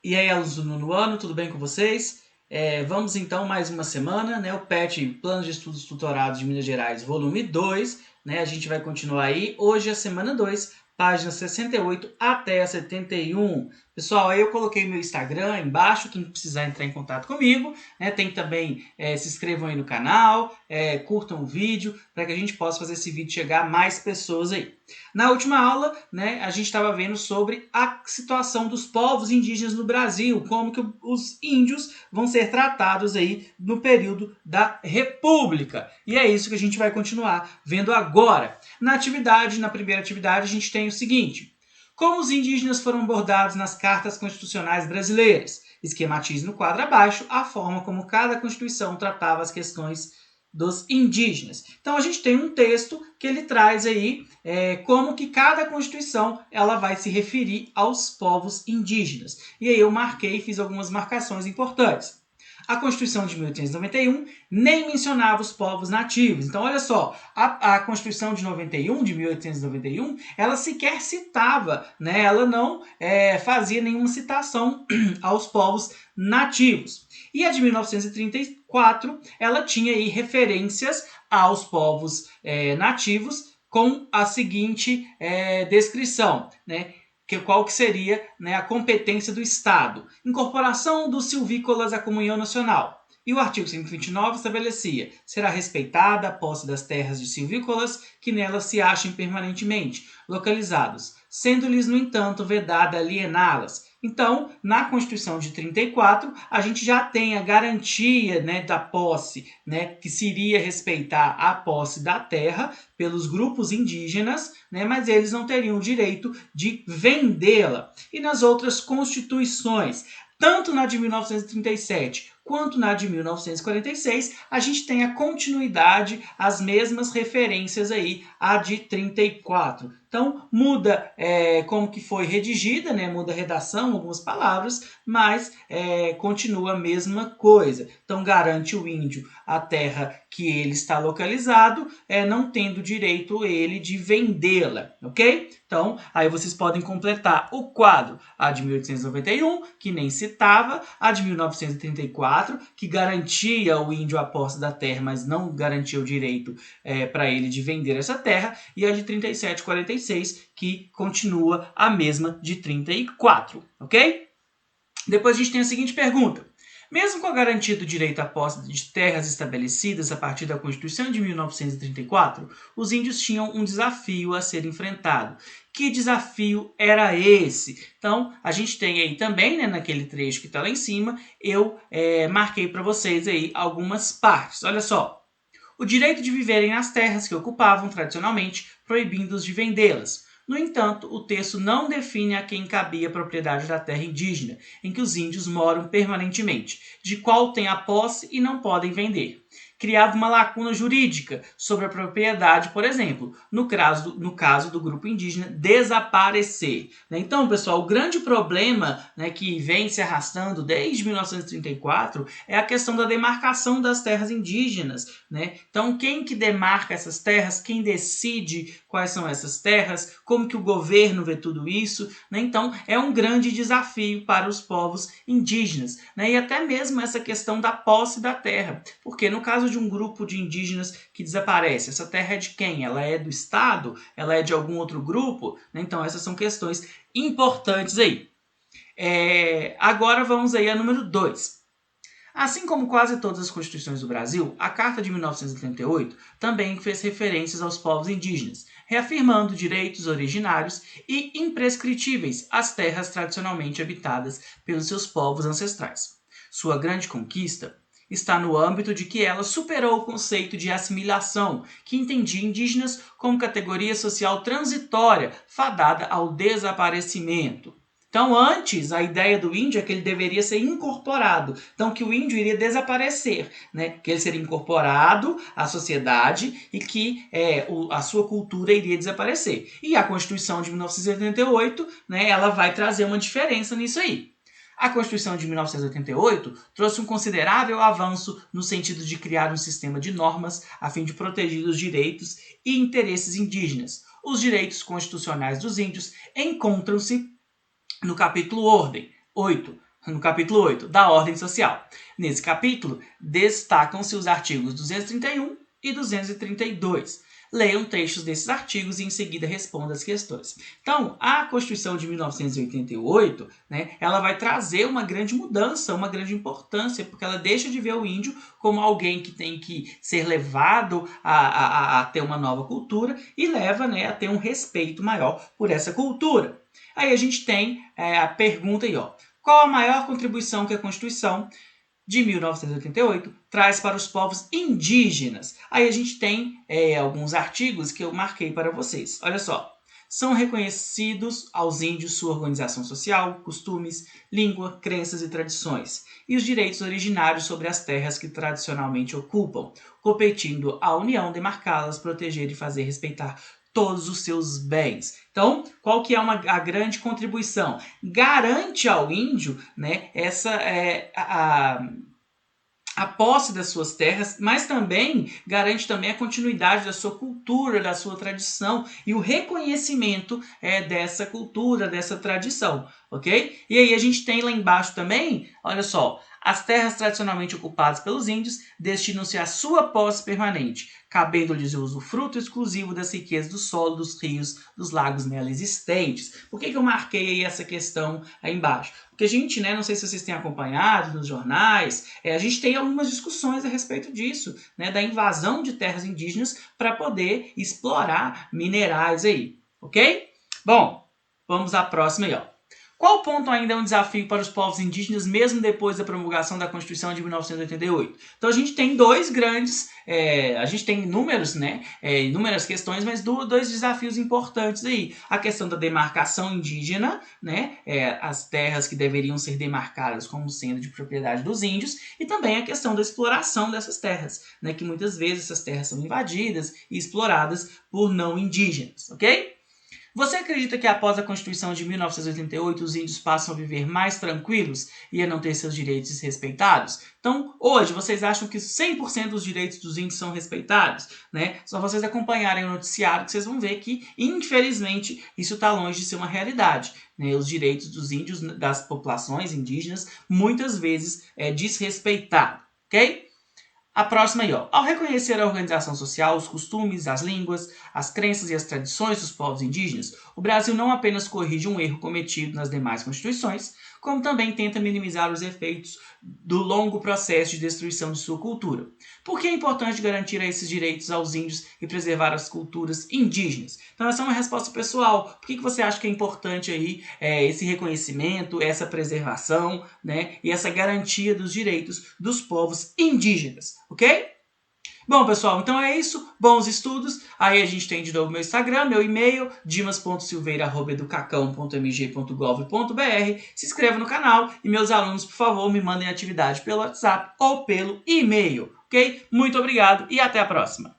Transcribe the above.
E aí, alunos do nono ano, tudo bem com vocês? Vamos então mais uma semana, né? O PET, Plano de Estudos Tutorados de Minas Gerais, volume 2, né? A gente vai continuar aí. Hoje é a semana 2, páginas 68 até a 71. Pessoal, aí eu coloquei meu Instagram embaixo, quem precisar entrar em contato comigo, né? Tem também, se inscrevam aí no canal, curtam o vídeo, para que a gente possa fazer esse vídeo chegar a mais pessoas aí. Na última aula, né, a gente estava vendo sobre a situação dos povos indígenas no Brasil, como que os índios vão ser tratados aí no período da República. E é isso que a gente vai continuar vendo agora. Na primeira atividade, a gente tem o seguinte: como os indígenas foram abordados nas cartas constitucionais brasileiras? Esquematize no quadro abaixo a forma como cada constituição tratava as questões dos indígenas. Então a gente tem um texto que ele traz aí como que cada constituição ela vai se referir aos povos indígenas. E aí eu marquei, fiz algumas marcações importantes. A Constituição de 1891 nem mencionava os povos nativos. Então, olha só, a Constituição de 1891, ela sequer citava, né? Ela não fazia nenhuma citação aos povos nativos. E a de 1934, ela tinha aí referências aos povos nativos com a seguinte descrição, né? Qual que seria, né, a competência do Estado. Incorporação dos silvícolas à comunhão nacional. E o artigo 129 estabelecia: será respeitada a posse das terras de silvícolas que nelas se achem permanentemente localizados, sendo-lhes, no entanto, vedada aliená-las. Então, na Constituição de 34, a gente já tem a garantia, né, da posse, né, que se iria respeitar a posse da terra pelos grupos indígenas, né, mas eles não teriam o direito de vendê-la. E nas outras constituições, tanto na de 1937 quanto na de 1946, a gente tem a continuidade, as mesmas referências aí, a de 34. Então, muda como que foi redigida, né? Muda a redação, algumas palavras, mas continua a mesma coisa. Então, garante o índio a terra que ele está localizado, não tendo direito ele de vendê-la, ok? Então, aí vocês podem completar o quadro. A de 1891, que nem citava, a de 1934, que garantia ao índio a posse da terra, mas não garantia o direito para ele de vender essa terra, e a de 37 e 46, que continua a mesma de 34, ok? Depois a gente tem a seguinte pergunta: mesmo com a garantia do direito à posse de terras estabelecidas a partir da Constituição de 1934, os índios tinham um desafio a ser enfrentado. Que desafio era esse? Então, a gente tem aí também, né, naquele trecho que está lá em cima, eu marquei para vocês aí algumas partes. Olha só: o direito de viverem nas terras que ocupavam tradicionalmente, proibindo-os de vendê-las. No entanto, o texto não define a quem cabia a propriedade da terra indígena, em que os índios moram permanentemente, de qual têm a posse e não podem vender. Criava uma lacuna jurídica sobre a propriedade, por exemplo, no caso do grupo indígena desaparecer. Então, pessoal, o grande problema, né, que vem se arrastando desde 1934 é a questão da demarcação das terras indígenas, né? Então, quem que demarca essas terras? Quem decide quais são essas terras? Como que o governo vê tudo isso? Né? Então, é um grande desafio para os povos indígenas, né? E até mesmo essa questão da posse da terra, porque no caso de um grupo de indígenas que desaparece, essa terra é de quem? Ela é do Estado? Ela é de algum outro grupo? Né? Então, essas são questões importantes aí. Agora vamos aí a número 2. Assim como quase todas as constituições do Brasil, a Carta de 1988 também fez referências aos povos indígenas, reafirmando direitos originários e imprescritíveis às terras tradicionalmente habitadas pelos seus povos ancestrais. Sua grande conquista está no âmbito de que ela superou o conceito de assimilação, que entendia indígenas como categoria social transitória, fadada ao desaparecimento. Então, antes, a ideia do índio é que ele deveria ser incorporado. Então, que o índio iria desaparecer, né? Que ele seria incorporado à sociedade e que a sua cultura iria desaparecer. E a Constituição de 1988, né, ela vai trazer uma diferença nisso aí. A Constituição de 1988 trouxe um considerável avanço no sentido de criar um sistema de normas a fim de proteger os direitos e interesses indígenas. Os direitos constitucionais dos índios encontram-se no capítulo Ordem 8, no capítulo 8, da ordem social. Nesse capítulo, destacam-se os artigos 231 e 232. Leiam trechos desses artigos e em seguida respondam as questões. Então, a Constituição de 1988, ela vai trazer uma grande mudança, uma grande importância, porque ela deixa de ver o índio como alguém que tem que ser levado a ter uma nova cultura e leva a ter um respeito maior por essa cultura. Aí a gente tem a pergunta aí, ó. Qual a maior contribuição que a Constituição de 1988 traz para os povos indígenas? Aí a gente tem alguns artigos que eu marquei para vocês. Olha só. São reconhecidos aos índios sua organização social, costumes, língua, crenças e tradições, e os direitos originários sobre as terras que tradicionalmente ocupam, competindo à União demarcá-las, proteger e fazer respeitar todos os seus bens. Então, qual que é a grande contribuição? Garante ao índio essa a posse das suas terras, mas também garante também a continuidade da sua cultura, da sua tradição e o reconhecimento dessa cultura, dessa tradição, ok? E aí a gente tem lá embaixo também, olha só, as terras tradicionalmente ocupadas pelos índios destinam-se à sua posse permanente, cabendo-lhes o usufruto exclusivo das riquezas do solo, dos rios, dos lagos nela existentes. Por que eu marquei aí essa questão aí embaixo? Porque a gente, não sei se vocês têm acompanhado nos jornais, a gente tem algumas discussões a respeito disso, da invasão de terras indígenas para poder explorar minerais aí, ok? Bom, vamos à próxima aí, ó. Qual ponto ainda é um desafio para os povos indígenas, mesmo depois da promulgação da Constituição de 1988? Então a gente tem dois grandes, a gente tem inúmeras questões, mas dois desafios importantes aí. A questão da demarcação indígena, as terras que deveriam ser demarcadas como sendo de propriedade dos índios, e também a questão da exploração dessas terras, que muitas vezes essas terras são invadidas e exploradas por não indígenas, ok? Você acredita que após a Constituição de 1988 os índios passam a viver mais tranquilos e a não ter seus direitos desrespeitados? Então, hoje, vocês acham que 100% dos direitos dos índios são respeitados? Só vocês acompanharem o noticiário que vocês vão ver que, infelizmente, isso está longe de ser uma realidade. Os direitos dos índios, das populações indígenas, muitas vezes é desrespeitado, ok? A próxima aí, ó. Ao reconhecer a organização social, os costumes, as línguas, as crenças e as tradições dos povos indígenas, o Brasil não apenas corrige um erro cometido nas demais constituições, como também tenta minimizar os efeitos do longo processo de destruição de sua cultura. Por que é importante garantir esses direitos aos índios e preservar as culturas indígenas? Então essa é uma resposta pessoal. Por que você acha que é importante aí esse reconhecimento, essa preservação, e essa garantia dos direitos dos povos indígenas, ok? Bom, pessoal, então é isso. Bons estudos. Aí a gente tem de novo meu Instagram, meu e-mail, dimas.silveira@educacão.mg.gov.br. Se inscreva no canal e meus alunos, por favor, me mandem atividade pelo WhatsApp ou pelo e-mail, ok? Muito obrigado e até a próxima.